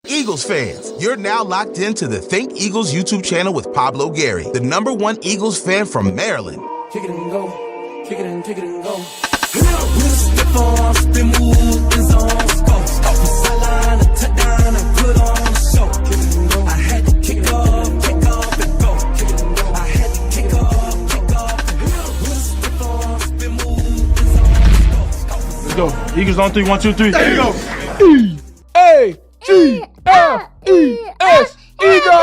Eagles fans, you're now locked into the Think Eagles YouTube channel with Pablo Gary, the #1 Eagles fan from Maryland. Kick it and go, kick it and go. We'll step on, spin, move, and zone, go. Off the sideline, a touchdown, and put on the show. Kick it and go. I had to kick off, and go. Kick it and go. I had to kick off, and go. We'll step on, spin, move, and zone, go. Let's go. Eagles on 3, 1, 2, 3. There you go. E-A-G-L-E-S, Eagles!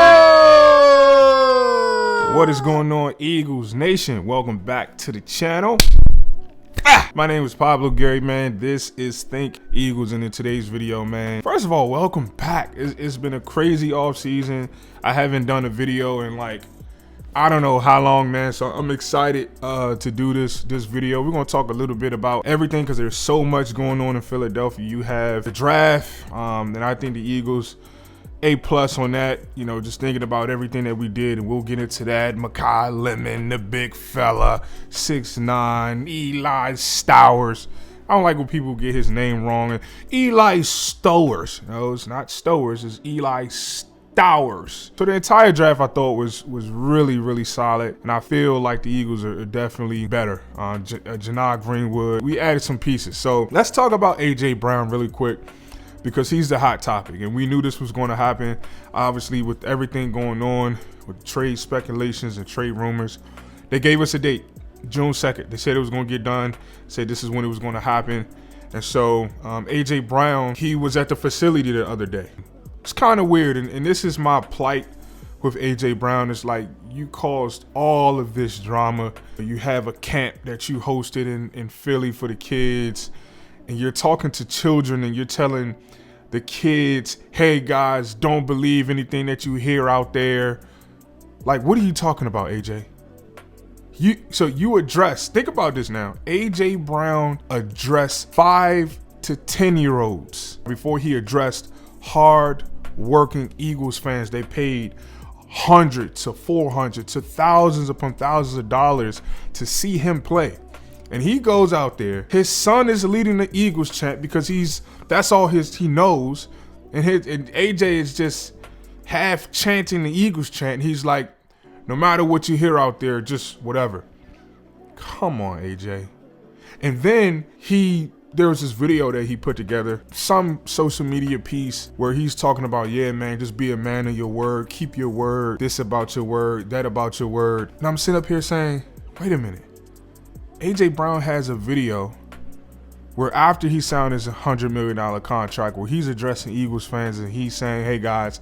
What is going on, Eagles Nation? Welcome back to the channel. My name is Pablo Gary, man. This is Think Eagles, and in today's video, man, first of all, welcome back. It's been a crazy off season. I haven't done a video in I don't know how long, man, so I'm excited to do this video. We're gonna talk a little bit about everything because there's so much going on in Philadelphia. You have the draft, and I think the Eagles A+ on that, you know, just thinking about everything that we did, and we'll get into that. Makai Lemon, the big fella, 6'9", Eli Stowers. I don't like when people get his name wrong. Eli Stowers. No, it's not Stowers, it's Eli Stowers. So the entire draft I thought was really, really solid, and I feel like the Eagles are definitely better. Janai Greenwood, we added some pieces. So let's talk about A.J. Brown really quick, because he's the hot topic, and we knew this was going to happen. Obviously, with everything going on with trade speculations and trade rumors, they gave us a date, June 2nd. They said it was going to get done, said this is when it was going to happen. And so A.J. Brown, he was at the facility the other day. It's kind of weird, and this is my plight with A.J. Brown. It's like, you caused all of this drama. You have a camp that you hosted in Philly for the kids, and you're talking to children, and you're telling the kids, hey guys, don't believe anything that you hear out there. Like, what are you talking about, AJ? You address, think about this now. A.J. Brown addressed 5 to 10-year-olds before he addressed hard-working Eagles fans. They paid hundreds to $400 to thousands upon thousands of dollars to see him play. And he goes out there. His son is leading the Eagles chant because that's all he knows. And AJ is just half chanting the Eagles chant. He's like, no matter what you hear out there, just whatever. Come on, AJ. And then there was this video that he put together, some social media piece where he's talking about, yeah, man, just be a man of your word, keep your word, this about your word, that about your word. And I'm sitting up here saying, wait a minute. A.J. Brown has a video where after he signed his $100 million contract, where he's addressing Eagles fans and he's saying, hey guys,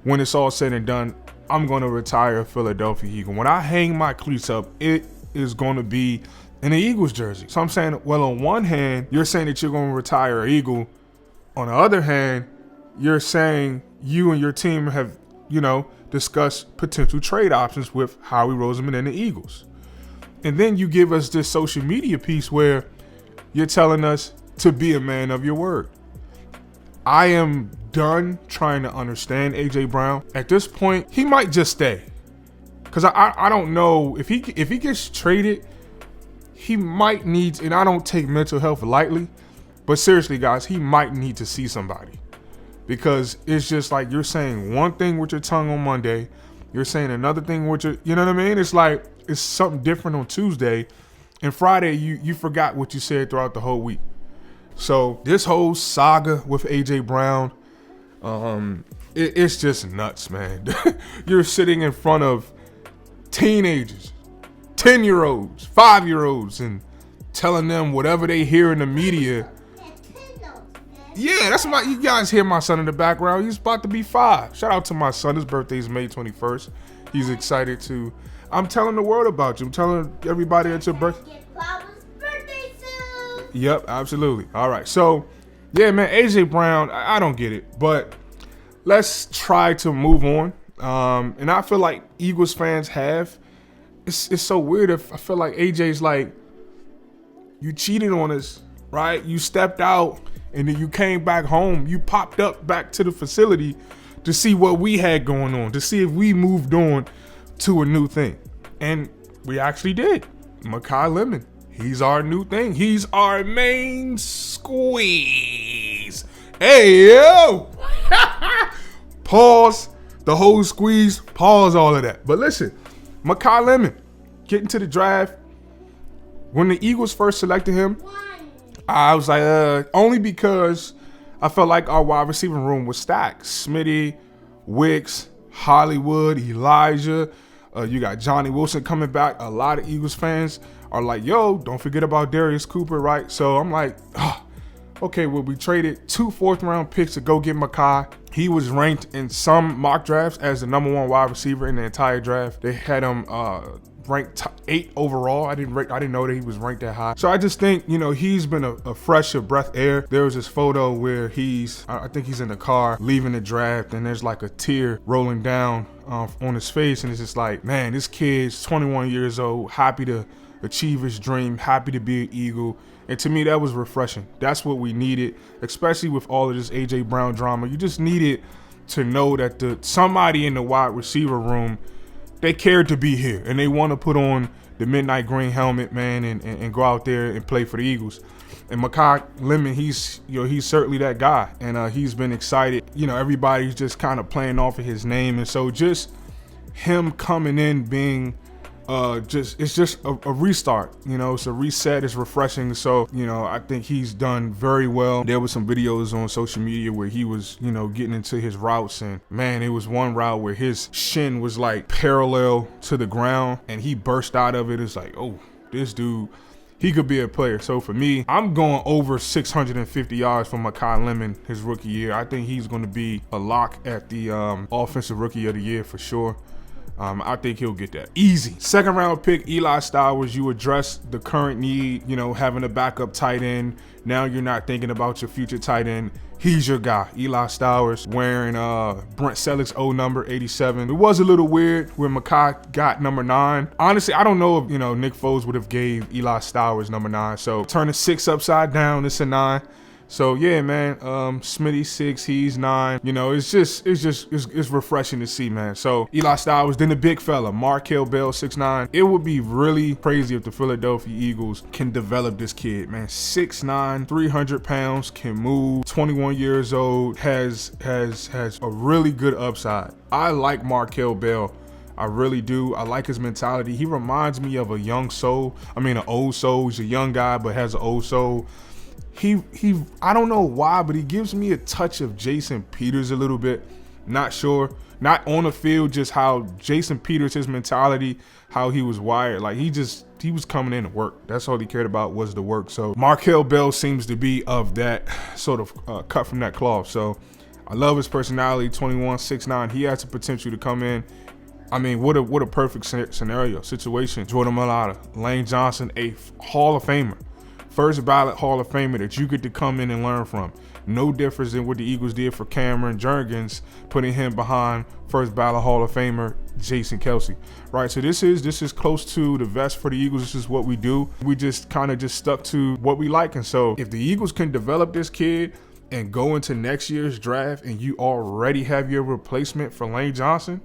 when it's all said and done, I'm going to retire a Philadelphia Eagle. When I hang my cleats up, it is going to be in the Eagles jersey. So I'm saying, well, on one hand, you're saying that you're going to retire an Eagle. On the other hand, you're saying you and your team have, discussed potential trade options with Howie Roseman and the Eagles. And then you give us this social media piece where you're telling us to be a man of your word. I am done trying to understand A.J. Brown. At this point, he might just stay. Because I don't know, if he gets traded, he might need, and I don't take mental health lightly, but seriously, guys, he might need to see somebody. Because it's just like you're saying one thing with your tongue on Monday, you're saying another thing with your, you know what I mean? It's like, it's something different on Tuesday, and Friday you forgot what you said throughout the whole week. So this whole saga with A.J. Brown, it's just nuts, man. You're sitting in front of teenagers, 10-year-olds, 5-year-olds, and telling them whatever they hear in the media. Yeah, that's why you guys hear my son in the background. He's about to be 5. Shout out to my son. His birthday is May 21st. He's excited to. I'm telling the world about you. I'm telling everybody at your birthday. Birthday soon. Yep, absolutely. All right. So, yeah, man, A.J. Brown, I don't get it. But let's try to move on. And I feel like Eagles fans have. It's so weird. I feel like A.J.'s like, you cheated on us, right? You stepped out, and then you came back home. You popped up back to the facility to see what we had going on, to see if we moved on to a new thing. And we actually did. Makai Lemon, he's our new thing. He's our main squeeze. Hey, yo! Pause the whole squeeze. Pause all of that. But listen, Makai Lemon getting to the draft. When the Eagles first selected him, I was like, only because I felt like our wide receiver room was stacked. Smitty, Wicks, Hollywood, Elijah. You got Johnny Wilson coming back. A lot of Eagles fans are like, yo, don't forget about Darius Cooper, right? So I'm like, okay, well, we traded 2 4th-round picks to go get Makai. He was ranked in some mock drafts as the #1 wide receiver in the entire draft. They had him ranked 8 overall. I didn't know that he was ranked that high. So I just think, he's been a fresh of breath air. There was this photo where I think he's in the car leaving the draft, and there's like a tear rolling down on his face, and it's just like, man, this kid's 21 years old, happy to achieve his dream, happy to be an Eagle. And to me, that was refreshing. That's what we needed, especially with all of this A.J. Brown drama. You just needed to know that somebody in the wide receiver room, they cared to be here, and they want to put on the midnight green helmet, man, and go out there and play for the Eagles. And Makai Lemon, he's certainly that guy, and he's been excited. Everybody's just kind of playing off of his name, and so just him coming in being it's just a restart. It's a reset. It's refreshing. So I think he's done very well. There was some videos on social media where he was getting into his routes, and man, it was one route where his shin was like parallel to the ground and he burst out of it. It's like, oh, this dude, he could be a player. So for me, I'm going over 650 yards for Makai Lemon his rookie year. I think he's going to be a lock at the offensive rookie of the year for sure. I think he'll get that easy. 2nd round pick, Eli Stowers. You address the current need, having a backup tight end. Now you're not thinking about your future tight end. He's your guy. Eli Stowers wearing Brent Selleck's old number, 87. It was a little weird when Makai got number 9. Honestly, I don't know if Nick Foles would have gave Eli Stowers number 9. So turning 6 upside down, it's a 9. So yeah, man, Smitty 6, he's 9. It's refreshing to see, man. So Eli Stowers, then the big fella, Markel Bell, 6'9". It would be really crazy if the Philadelphia Eagles can develop this kid, man. 6'9", 300 pounds, can move, 21 years old, has a really good upside. I like Markel Bell. I really do. I like his mentality. He reminds me of an old soul. He's a young guy, but has an old soul. I don't know why, but he gives me a touch of Jason Peters a little bit. Not sure. Not on the field, just how Jason Peters, his mentality, how he was wired. Like he was coming in to work. That's all he cared about was the work. So Markel Bell seems to be of that sort of cut from that cloth. So I love his personality, 21, 6'9". He has the potential to come in. I mean, what a perfect situation. Jordan Mailata, Lane Johnson, a Hall of Famer. First ballot Hall of Famer that you get to come in and learn from. No difference than what the Eagles did for Cameron Jurgens, putting him behind first ballot Hall of Famer Jason Kelce. Right, so this is close to the vest for the Eagles. This is what we do. We just kind of stuck to what we like. And so if the Eagles can develop this kid and go into next year's draft and you already have your replacement for Lane Johnson,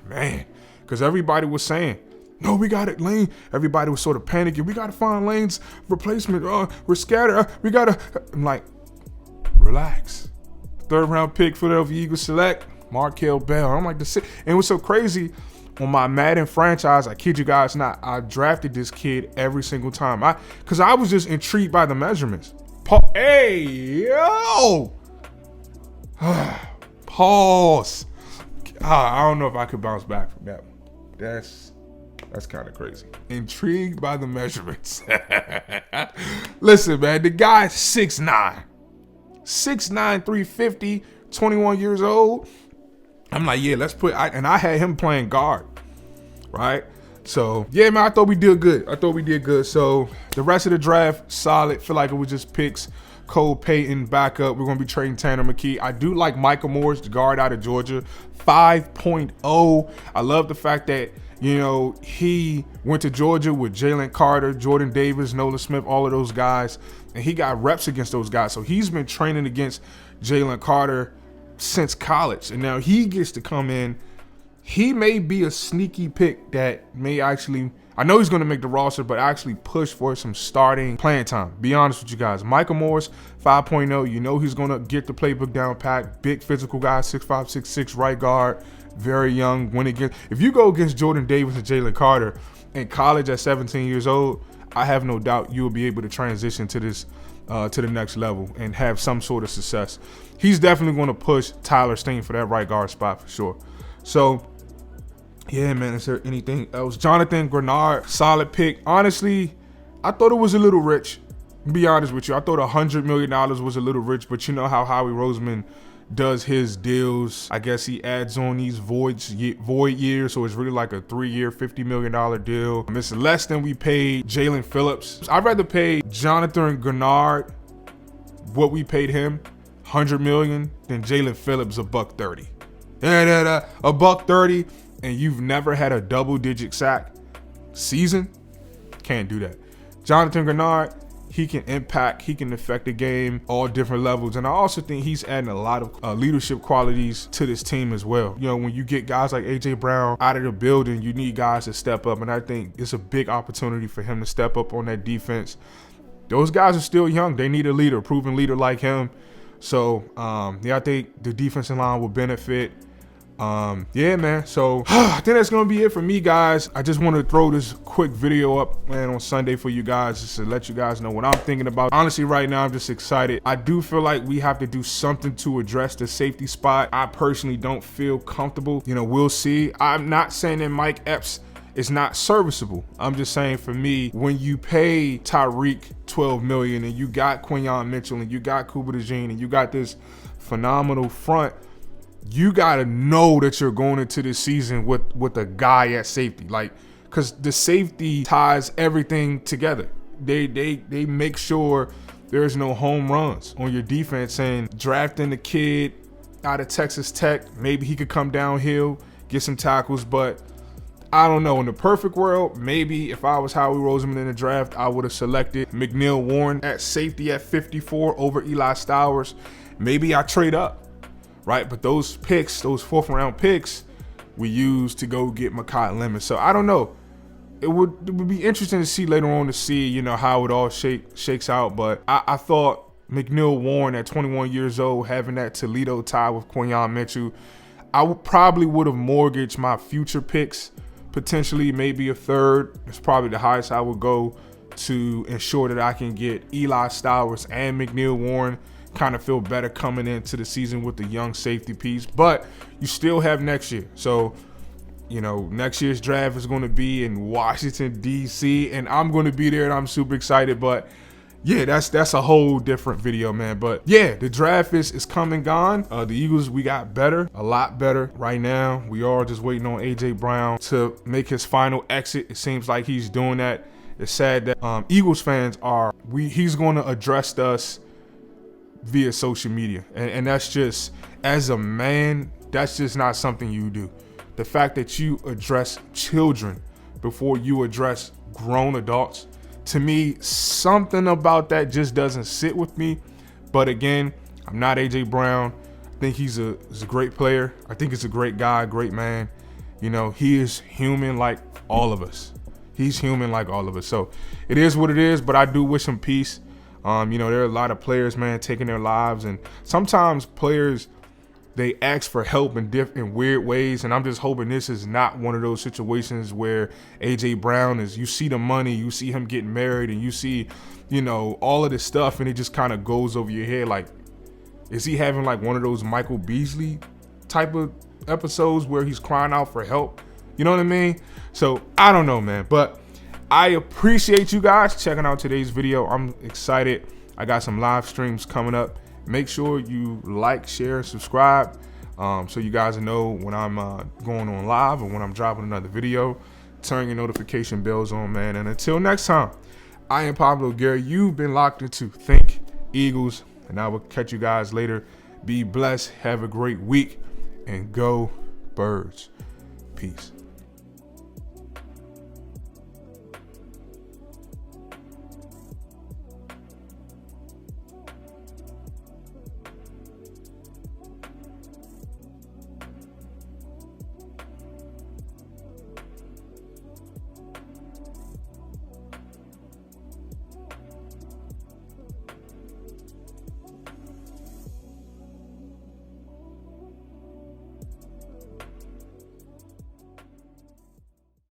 man, because everybody was saying, no, we got it, Lane. Everybody was sort of panicking. We got to find Lane's replacement. We're scattered. I'm like, relax. 3rd round pick, Philadelphia Eagles select Markel Bell. I'm like, and it was so crazy. On my Madden franchise, I kid you guys not, I drafted this kid every single time. Because I was just intrigued by the measurements. Hey, yo. Pause. I don't know if I could bounce back from that one. That's kind of crazy. Intrigued by the measurements. Listen, man, the guy's 6'9". 6'9", 350, 21 years old. I'm like, yeah, and I had him playing guard, right? So, yeah, man, I thought we did good. So, the rest of the draft, solid. Feel like it was just picks. Cole Payton back up. We're going to be trading Tanner McKee. I do like Michael Morris, the guard out of Georgia, 5.0. I love the fact that, he went to Georgia with Jalen Carter, Jordan Davis, Nolan Smith, all of those guys, and he got reps against those guys. So he's been training against Jalen Carter since college, and now he gets to come in. he may be a sneaky pick that may actually, I know he's going to make the roster, but actually push for some starting playing time. Be honest with you guys. Micah Morris, 5.0, you know he's going to get the playbook down pat. Big physical guy, 6'5", 6'6", right guard, very young. If you go against Jordan Davis and Jalen Carter in college at 17 years old, I have no doubt you'll be able to transition to this to the next level and have some sort of success. He's definitely going to push Tyler Steen for that right guard spot for sure. So, yeah, man, is there anything else? Jonathan Grenard, solid pick. Honestly, I thought it was a little rich. To be honest with you, I thought $100 million was a little rich, but you know how Howie Roseman does his deals. I guess he adds on these void years, so it's really like a 3-year, $50 million deal. It's less than we paid Jalen Phillips. I'd rather pay Jonathan Grenard what we paid him, $100 million, than Jalen Phillips $130. $130, and you've never had a double-digit sack season. Can't do that. Jonathan Grenard, he can impact, he can affect the game, all different levels. And I also think he's adding a lot of leadership qualities to this team as well. You know, when you get guys like A.J. Brown out of the building, you need guys to step up. And I think it's a big opportunity for him to step up on that defense. Those guys are still young. They need a leader, a proven leader like him. So, yeah, I think the defensive line will benefit. Yeah, man. So I think that's going to be it for me, guys. I just want to throw this quick video up, man, on Sunday for you guys, just to let you guys know what I'm thinking about. Honestly, right now, I'm just excited. I do feel like we have to do something to address the safety spot. I personally don't feel comfortable. You know, we'll see. I'm not saying that Mike Epps is not serviceable. I'm just saying, for me, when you pay Tyreek $12 million and you got Quinyon Mitchell and you got Cooper DeJean and you got this phenomenal front, you gotta know that you're going into this season with a guy at safety, like, because the safety ties everything together. They make sure there's no home runs on your defense. And drafting the kid out of Texas Tech, maybe he could come downhill, get some tackles, but I don't know. In the perfect world, maybe if I was Howie Roseman in the draft, I would have selected McNeil Warren at safety at 54 over Eli Stowers. Maybe I trade up. Right, but those picks, those 4th round picks, we used to go get Makai Lemon. So I don't know. It would be interesting to see later on to see, you know, how it all shakes out. But I thought McNeil Warren at 21 years old, having that Toledo tie with Quinyon Mitchell, I probably would have mortgaged my future picks, potentially maybe a third. It's probably the highest I would go to ensure that I can get Eli Stowers and McNeil Warren. Kind of feel better coming into the season with the young safety piece, but you still have next year. So, you know, next year's draft is going to be in Washington, D.C., and I'm going to be there, and I'm super excited. But yeah, that's a whole different video, man. But yeah, the draft is come and gone. The Eagles, we got better, a lot better right now. We are just waiting on A.J. Brown to make his final exit. It seems like he's doing that. It's sad that Eagles fans he's going to address us via social media, and that's just, as a man, that's just not something you do. The fact that you address children before you address grown adults, to me, something about that just doesn't sit with me. But again, I'm not AJ Brown. I think he's a great player. I think he's a great guy, great man. You know, he is human like all of us. He's human like all of us. So it is what it is, but I do wish him peace. You know, there are a lot of players, man, taking their lives, and sometimes players, they ask for help in weird ways, and I'm just hoping this is not one of those situations where A.J. Brown is, you see the money, you see him getting married, and you see, you know, all of this stuff, and it just kind of goes over your head. Like, is he having like one of those Michael Beasley type of episodes where he's crying out for help? You know what I mean? So I don't know, man, but I appreciate you guys checking out today's video. I'm excited. I got some live streams coming up. Make sure you like, share, subscribe, so you guys know when I'm going on live or when I'm dropping another video. Turn your notification bells on, man. And until next time, I am Pablo Gary. You've been locked into Think Eagles, and I will catch you guys later. Be blessed. Have a great week, and go Birds. Peace.